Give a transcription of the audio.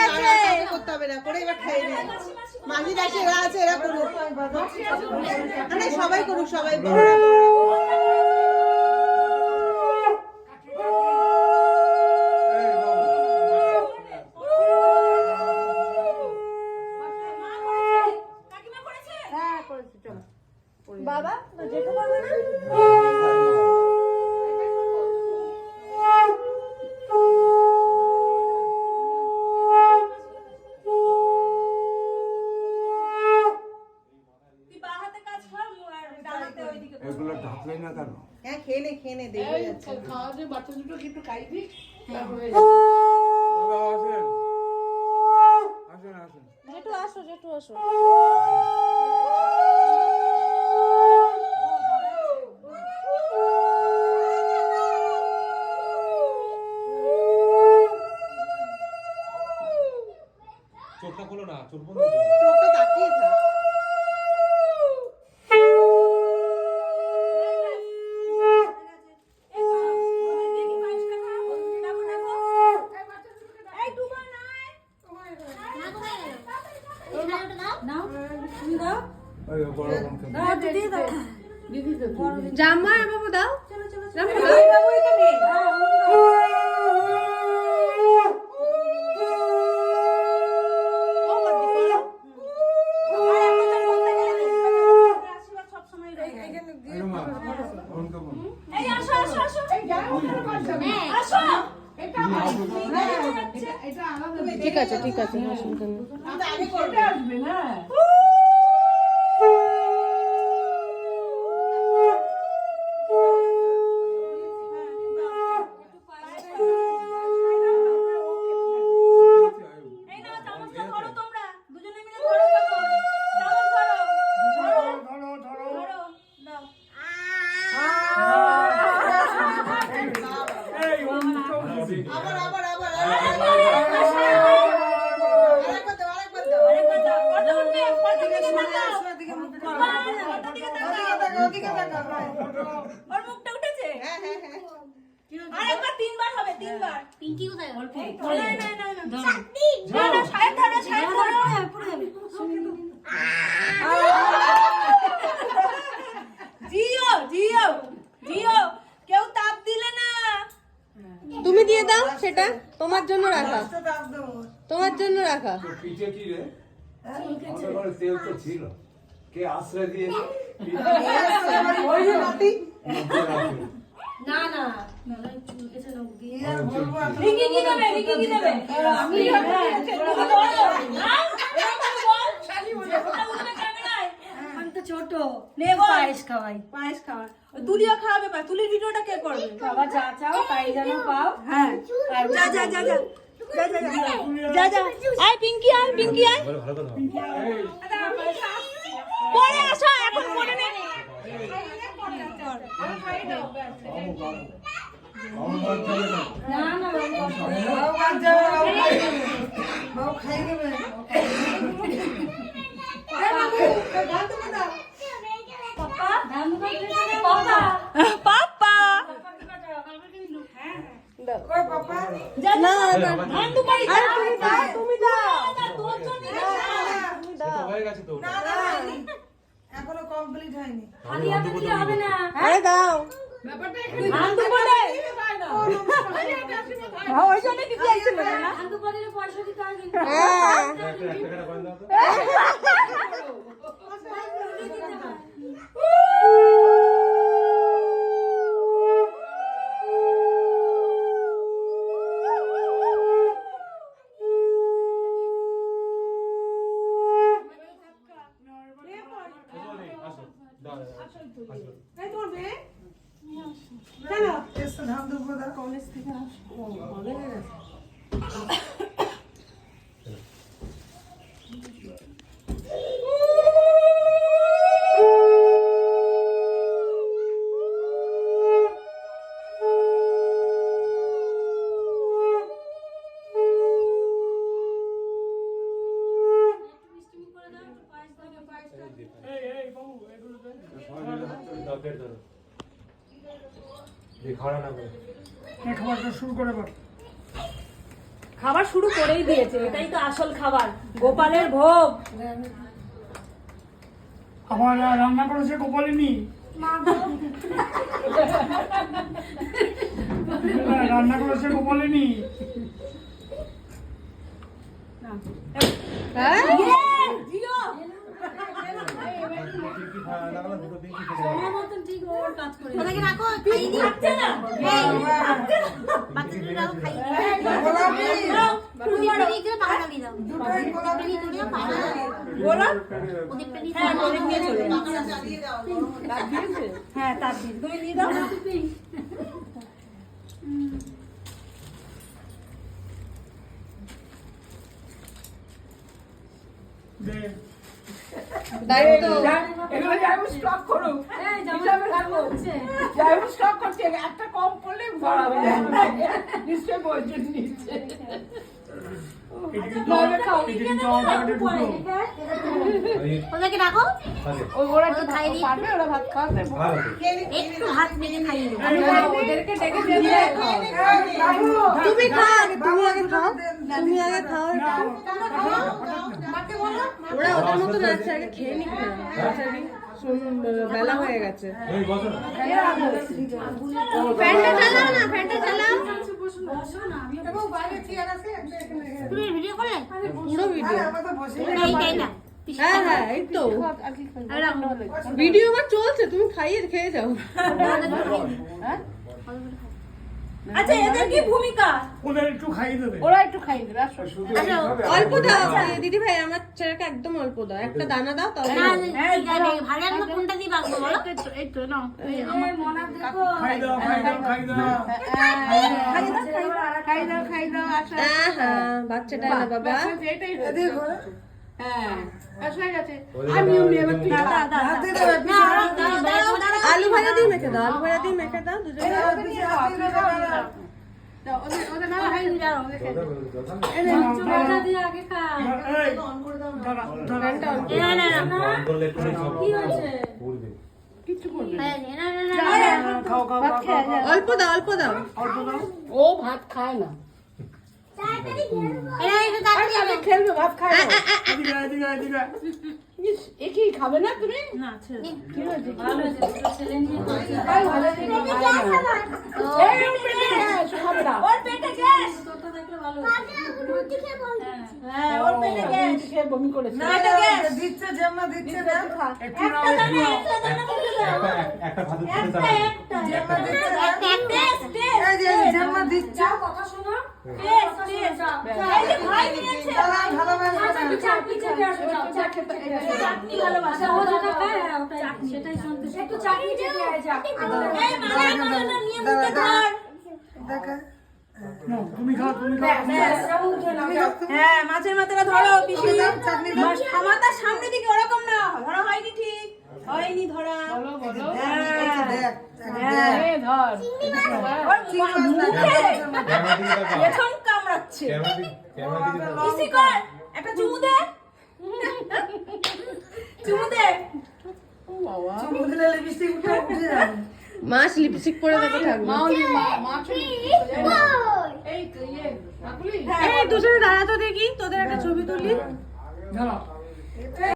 আছে করতে হবে না করে এবার খাইয়ে নে মাঝি দাসে এরা আছে এরা করুক আরে সবাই করুক সবাই বাবা যেতে পারবে না এগুলো ঢাকলে না কেন? হ্যাঁ খেয়ে নে দেখে যাচ্ছে খাওয়া যে বাচ্চা দুটো একটু খাইবি তারপরে আসেন যেটু আসো চোখটা খোলো না চোখ বন্ধ চোখটা তাকিয়ে থাক জামা বাবু দাও ঠিক আছে অসুবিধা নেই আসবে না তুমি দিয়ে দাও সেটা তোমার জন্য রাখা পিঠে কি রে? আমাদের ঘরে তেল তো ছিল কে আশ্রয় দিয়েছে ছোট পায়েস খাওয়াই তুলিও খাওয়াবে পা তুলির ভিডিওটা কে করবে বাবা যা চাও তাই যেন পাও হ্যাঁ যা আয় পিঙ্কি আয় ভালো কথা পরে আসো এখন মনে নেই এখনো কমপ্লিট হয়নি হবে না আরে দাও ওই জন্য কি চাইছিল না পয়সা দিতে হয় কিন্তু খাবারটা শুরু করে খাবার শুরু করেই দিয়েছে, এটাই তো আসল খাবার, গোপালের ভোগ। আমার রান্না করেছে গোপালিনী। রান্না করেছে গোপালিনী। আমার মতন ঠিক ওর কাজ করে। ওদেরকে রাখো, খাইয়ে দিই। বাচ্চাদের রাখো, খাইয়ে দিই। প্রদীপ দিয়ে পাহাড়া দিয়ে দাও। প্রদীপ দিয়ে পাহাড়া দিয়ে দাও। প্রদীপ দিয়ে হ্যাঁ, প্রদীপ নিয়ে চলে যাও। পাহাড়া জ্বালিয়ে দাও, গরম হচ্ছে। হ্যাঁ, তার দিন তুমি দিয়ে দাও। দায়িত্ব এগুলো যাইবো স্টক করো। এই জামাই খাবো হচ্ছে। যাইবো স্টক করছে, একটা কম পড়লে ভরা হয়ে যাবে। নিশ্চয় বলছেন নিচে। ওদেরকে রাখো। ওরা ওদের খাইয়ে দিই। পারবে, ওরা ভাত খাওয়াতে? একটু ভাত মেখে খাইয়ে দিই। ওদেরকে ডেকে দিয়ে তুমি খাও, তুমি আগে খাও, তুমি আগে খাও এটা। ওরা ওদের মতো নাচছে, আগে খেয়ে নিক না। বেচারি বেলা হয়ে গেছে। এই বসো না। ফ্যানটা চালাও না, ফ্যানটা চালাও। তুমি ভিডিও করলে? পুরো ভিডিও। এইটাই না। হ্যাঁ হ্যাঁ, এই তো ভিডিও আমার চলছে, তুমি খাইয়ে খেয়ে যাও। আচ্ছা, এদের কি ভূমিকা? ওদের একটু খাইয়ে দেবে। ওরা একটু খাইয়ে দেবে, আসো। অল্প দাও দিদি ভাই, আমার ছেলেকে একদম অল্প দাও, একটা দানা দাও তাহলে। না, ঠিক আছে। ভালো রান্না কোনটা দিয়ে বাঁচবো বলো? এই তো নাও। আমার মনে দেখো। খাই দাও, খাই দাও, খাই দাও। খাই দাও, আসো। হ্যাঁ হ্যাঁ, বাচ্চাটা এনে বাবা। এটাই হ্যাঁ, আসো, হয়ে গেছে। আলু ভাজা দিয়ে মেখে দাও, আলু ভাজা দিয়ে মেখে দাও দুজনে। ওদের না হয় যাও, ওদেরকে মজা দিয়ে আগে খা। এই, দাঁড়া, দাঁড়া। ফ্যানটা অন করো। না, না, না। অন করলে এক্ষুনি সব কি হয়েছে? পড়বে। কিচ্ছু করবে না। না, না, না, না। খাও, খাও, ভাত খাও, খেয়ে খাও। যাও। অল্প দাও, অল্প দাও। অল্প দাও। ও ভাত খায় না। এরা একটু তাড়াতাড়ি আরে খেলবে, ভাত খায় না। এদিকে, এদিকে, এদিকে। ইস, এ কি খাবে না তুমি? না, ছেড়ে দাও। কি হয়েছে? ভালো হয়েছে, দুটো ছেলে নিয়ে বসে। খাই ভালো থেকে খায় না। এই পেটে গ্যাস, খাবে না। ওর পেটে গ্যাস। তোরটা দেখলে ভালো হয়েছে। হ্যাঁ, ওর পেটে গ্যাস। রুটি খেয়ে বমি করেছে। পেটে গ্যাস। একটু নাও, একটু নাও। একটা দানা দিয়ে দাও। একটা ভাতের সাথে একটা, দাও। একটা। একটা, যাও, কথা শোনো। Test, test. এই যে ভাই নিয়েছে। আচ্ছা, পিছে আসো, যাও। চাটনি ভালোবাসে। ও যেটা খায়, ওটাই সেটাই শুনতে। একটু চাটনি চেটে আয়, যা। এই মালা নিয়ে মুখে ধর। নাও, তুমি খাও, তুমি খাও। হ্যাঁ, মাছের মাথাটা ধরো, পিসি। মাথার সামনে দিকে ওরকম না, ধরা হয়নি ঠিক। হয়নি ধরা। বলো, বলো। হ্যাঁ। এ ধর। ওর মুখে ক্যামেরা দিকে তাকাও। পেছন কামড়াচ্ছে। ক্যামেরা দিকে তাকাও। পিসি কর, একটা চুমু দে। চুমু দে। মাছ লিপস্টিক পরে দেখো থাকবে। মাছ এই তো ইয়ে কাকুলি এই দুজনে দাঁড়া তো দেখি, তোদের একটা ছবি তুলি। দাঁড়াও।